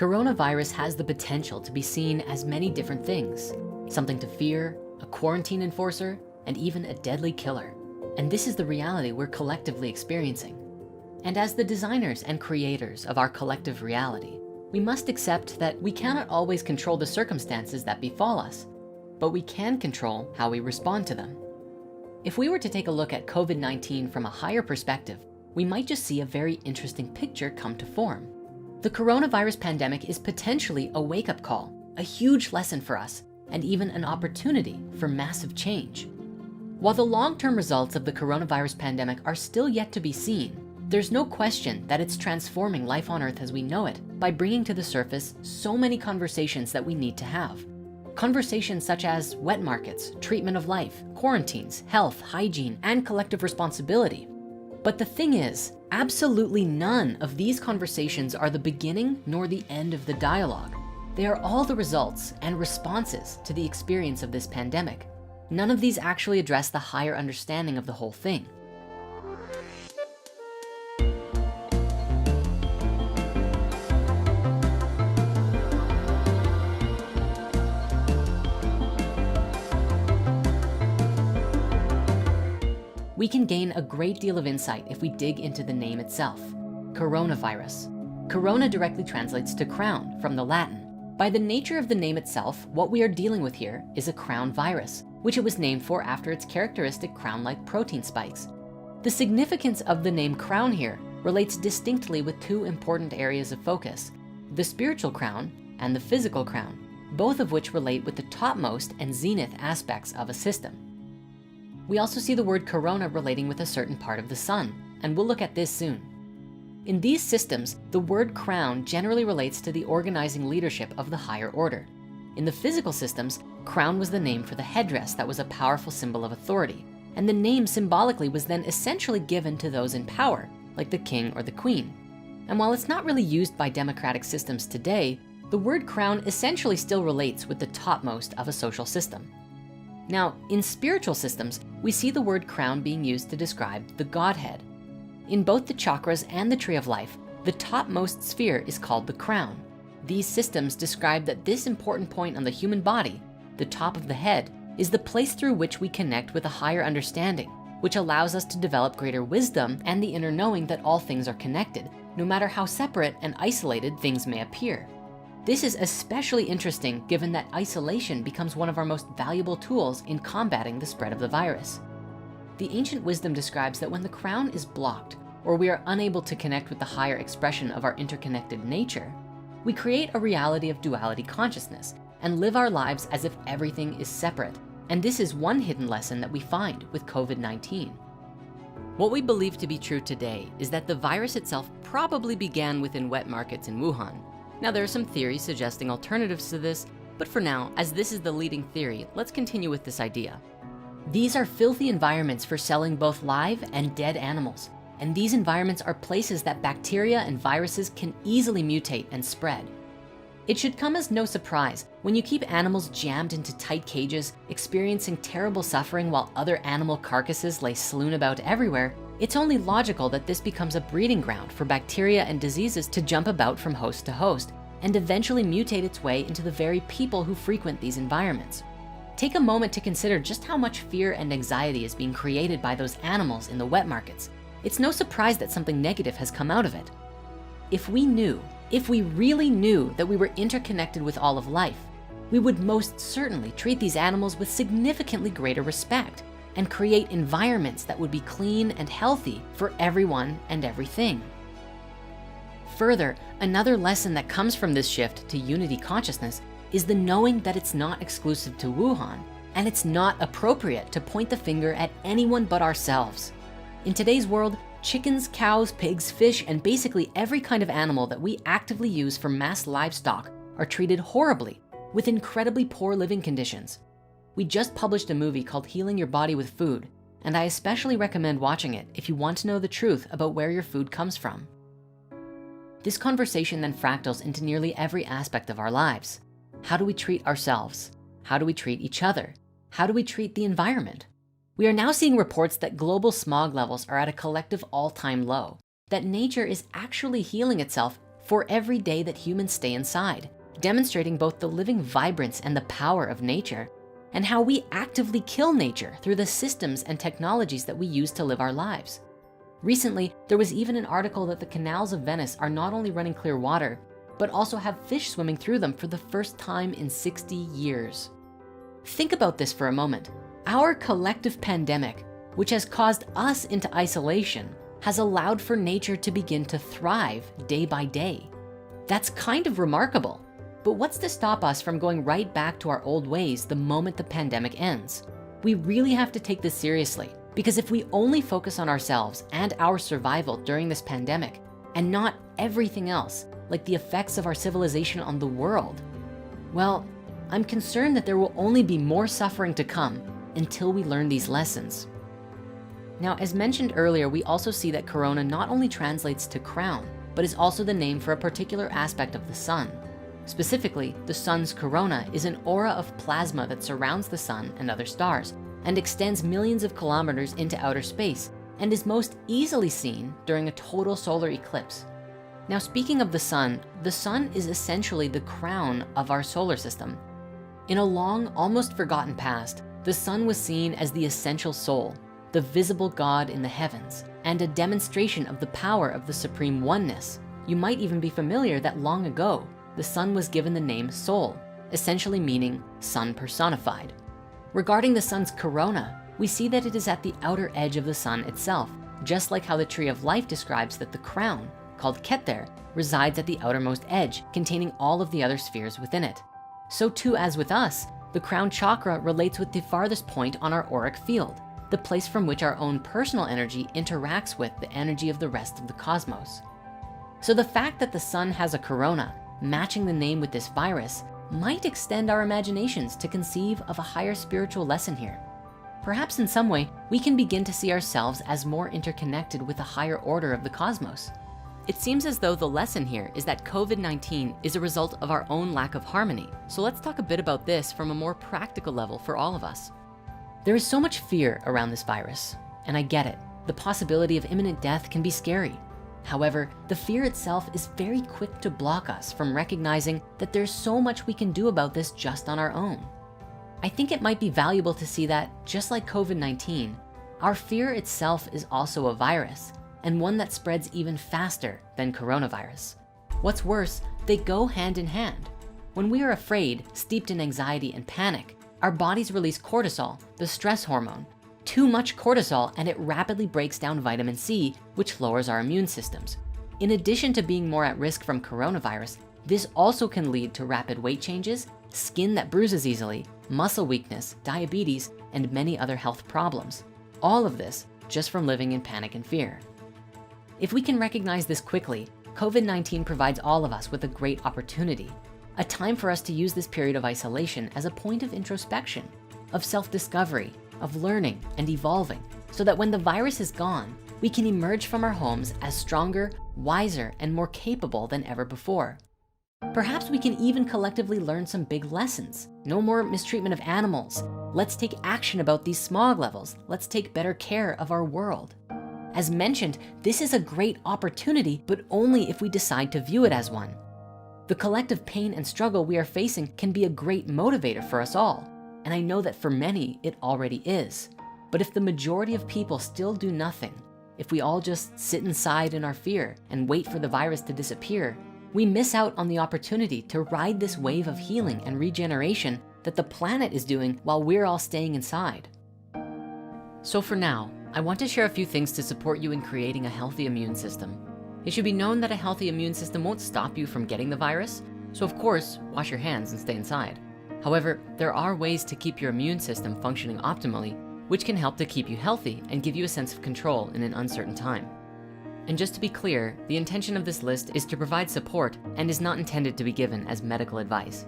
Coronavirus has the potential to be seen as many different things, something to fear, a quarantine enforcer, and even a deadly killer. And this is the reality we're collectively experiencing. And as the designers and creators of our collective reality, we must accept that we cannot always control the circumstances that befall us, but we can control how we respond to them. If we were to take a look at COVID-19 from a higher perspective, we might just see a very interesting picture come to form. The coronavirus pandemic is potentially a wake-up call, a huge lesson for us, and even an opportunity for massive change. While the long-term results of the coronavirus pandemic are still yet to be seen, there's no question that it's transforming life on Earth as we know it by bringing to the surface so many conversations that we need to have. Conversations such as wet markets, treatment of life, quarantines, health, hygiene, and collective responsibility. But the thing is, absolutely none of these conversations are the beginning nor the end of the dialogue. They are all the results and responses to the experience of this pandemic. None of these actually address the higher understanding of the whole thing. We can gain a great deal of insight if we dig into the name itself, coronavirus. Corona directly translates to crown from the Latin. By the nature of the name itself, what we are dealing with here is a crown virus, which it was named for after its characteristic crown-like protein spikes. The significance of the name crown here relates distinctly with two important areas of focus, the spiritual crown and the physical crown, both of which relate with the topmost and zenith aspects of a system. We also see the word corona relating with a certain part of the sun, and we'll look at this soon. In these systems, the word crown generally relates to the organizing leadership of the higher order. In the physical systems, crown was the name for the headdress that was a powerful symbol of authority, and the name symbolically was then essentially given to those in power, like the king or the queen. And while it's not really used by democratic systems today, the word crown essentially still relates with the topmost of a social system. Now, in spiritual systems, we see the word crown being used to describe the Godhead. In both the chakras and the tree of life, the topmost sphere is called the crown. These systems describe that this important point on the human body, the top of the head, is the place through which we connect with a higher understanding, which allows us to develop greater wisdom and the inner knowing that all things are connected, no matter how separate and isolated things may appear. This is especially interesting given that isolation becomes one of our most valuable tools in combating the spread of the virus. The ancient wisdom describes that when the crown is blocked, or we are unable to connect with the higher expression of our interconnected nature, we create a reality of duality consciousness and live our lives as if everything is separate. And this is one hidden lesson that we find with COVID-19. What we believe to be true today is that the virus itself probably began within wet markets in Wuhan. Now, there are some theories suggesting alternatives to this, but for now, as this is the leading theory, let's continue with this idea. These are filthy environments for selling both live and dead animals. And these environments are places that bacteria and viruses can easily mutate and spread. It should come as no surprise when you keep animals jammed into tight cages, experiencing terrible suffering while other animal carcasses lay strewn about everywhere. It's only logical that this becomes a breeding ground for bacteria and diseases to jump about from host to host and eventually mutate its way into the very people who frequent these environments. Take a moment to consider just how much fear and anxiety is being created by those animals in the wet markets. It's no surprise that something negative has come out of it. If we really knew that we were interconnected with all of life, we would most certainly treat these animals with significantly greater respect and create environments that would be clean and healthy for everyone and everything. Further, another lesson that comes from this shift to unity consciousness is the knowing that it's not exclusive to Wuhan, and it's not appropriate to point the finger at anyone but ourselves. In today's world, chickens, cows, pigs, fish, and basically every kind of animal that we actively use for mass livestock are treated horribly with incredibly poor living conditions. We just published a movie called Healing Your Body with Food, and I especially recommend watching it if you want to know the truth about where your food comes from. This conversation then fractals into nearly every aspect of our lives. How do we treat ourselves? How do we treat each other? How do we treat the environment? We are now seeing reports that global smog levels are at a collective all-time low, that nature is actually healing itself for every day that humans stay inside, demonstrating both the living vibrance and the power of nature, and how we actively kill nature through the systems and technologies that we use to live our lives. Recently, there was even an article that the canals of Venice are not only running clear water, but also have fish swimming through them for the first time in 60 years. Think about this for a moment. Our collective pandemic, which has caused us into isolation, has allowed for nature to begin to thrive day by day. That's kind of remarkable, but what's to stop us from going right back to our old ways the moment the pandemic ends? We really have to take this seriously, because if we only focus on ourselves and our survival during this pandemic and not everything else, like the effects of our civilization on the world, well, I'm concerned that there will only be more suffering to come until we learn these lessons. Now, as mentioned earlier, we also see that corona not only translates to crown, but is also the name for a particular aspect of the sun. Specifically, the sun's corona is an aura of plasma that surrounds the sun and other stars and extends millions of kilometers into outer space and is most easily seen during a total solar eclipse. Now, speaking of the sun is essentially the crown of our solar system. In a long, almost forgotten past, the sun was seen as the essential soul, the visible God in the heavens, and a demonstration of the power of the supreme oneness. You might even be familiar that long ago, the sun was given the name Sol, essentially meaning sun personified. Regarding the sun's corona, we see that it is at the outer edge of the sun itself, just like how the tree of life describes that the crown, called Keter, resides at the outermost edge, containing all of the other spheres within it. So too as with us, the crown chakra relates with the farthest point on our auric field, the place from which our own personal energy interacts with the energy of the rest of the cosmos. So the fact that the sun has a corona, matching the name with this virus, might extend our imaginations to conceive of a higher spiritual lesson here. Perhaps in some way, we can begin to see ourselves as more interconnected with the higher order of the cosmos. It seems as though the lesson here is that COVID-19 is a result of our own lack of harmony. So let's talk a bit about this from a more practical level for all of us. There is so much fear around this virus, and I get it. The possibility of imminent death can be scary. However, the fear itself is very quick to block us from recognizing that there's so much we can do about this just on our own. I think it might be valuable to see that, just like COVID-19, our fear itself is also a virus, and one that spreads even faster than coronavirus. What's worse, they go hand in hand. When we are afraid, steeped in anxiety and panic, our bodies release cortisol, the stress hormone. Too much cortisol and it rapidly breaks down vitamin C, which lowers our immune systems. In addition to being more at risk from coronavirus, this also can lead to rapid weight changes, skin that bruises easily, muscle weakness, diabetes, and many other health problems. All of this just from living in panic and fear. If we can recognize this quickly, COVID-19 provides all of us with a great opportunity, a time for us to use this period of isolation as a point of introspection, of self-discovery, of learning and evolving, so that when the virus is gone, we can emerge from our homes as stronger, wiser, and more capable than ever before. Perhaps we can even collectively learn some big lessons. No more mistreatment of animals. Let's take action about these smog levels. Let's take better care of our world. As mentioned, this is a great opportunity, but only if we decide to view it as one. The collective pain and struggle we are facing can be a great motivator for us all. And I know that for many, it already is. But if the majority of people still do nothing, if we all just sit inside in our fear and wait for the virus to disappear, we miss out on the opportunity to ride this wave of healing and regeneration that the planet is doing while we're all staying inside. So for now, I want to share a few things to support you in creating a healthy immune system. It should be known that a healthy immune system won't stop you from getting the virus. So of course, wash your hands and stay inside. However, there are ways to keep your immune system functioning optimally, which can help to keep you healthy and give you a sense of control in an uncertain time. And just to be clear, the intention of this list is to provide support and is not intended to be given as medical advice.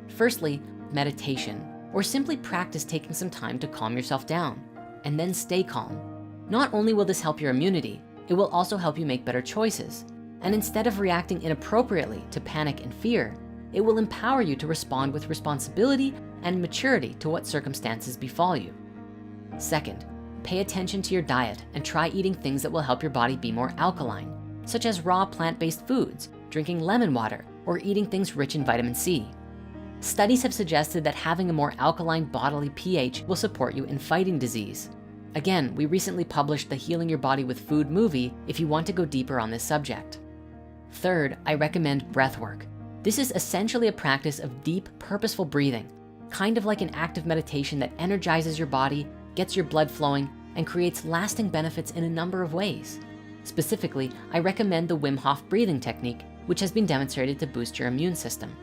Firstly, meditation, or simply practice taking some time to calm yourself down and then stay calm. Not only will this help your immunity, it will also help you make better choices. And instead of reacting inappropriately to panic and fear, it will empower you to respond with responsibility and maturity to what circumstances befall you. Second, pay attention to your diet and try eating things that will help your body be more alkaline, such as raw plant-based foods, drinking lemon water, or eating things rich in vitamin C. Studies have suggested that having a more alkaline bodily pH will support you in fighting disease. Again, we recently published the Healing Your Body with Food movie if you want to go deeper on this subject. Third, I recommend breath work. This is essentially a practice of deep, purposeful breathing, kind of like an active meditation that energizes your body, gets your blood flowing, and creates lasting benefits in a number of ways. Specifically, I recommend the Wim Hof breathing technique, which has been demonstrated to boost your immune system.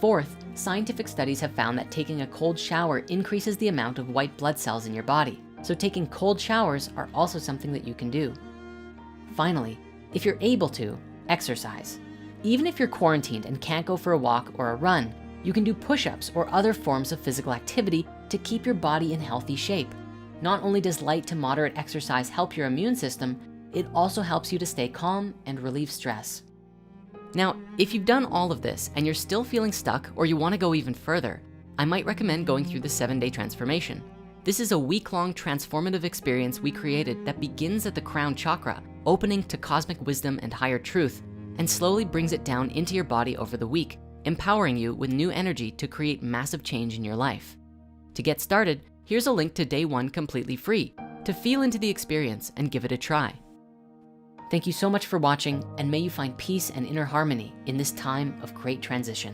Fourth, scientific studies have found that taking a cold shower increases the amount of white blood cells in your body. So taking cold showers are also something that you can do. Finally, if you're able to, exercise. Even if you're quarantined and can't go for a walk or a run, you can do push-ups or other forms of physical activity to keep your body in healthy shape. Not only does light to moderate exercise help your immune system, it also helps you to stay calm and relieve stress. Now, if you've done all of this and you're still feeling stuck or you wanna go even further, I might recommend going through the 7-day transformation. This is a week-long transformative experience we created that begins at the crown chakra, opening to cosmic wisdom and higher truth, and slowly brings it down into your body over the week, empowering you with new energy to create massive change in your life. To get started, here's a link to day 1 completely free to feel into the experience and give it a try. Thank you so much for watching, and may you find peace and inner harmony in this time of great transition.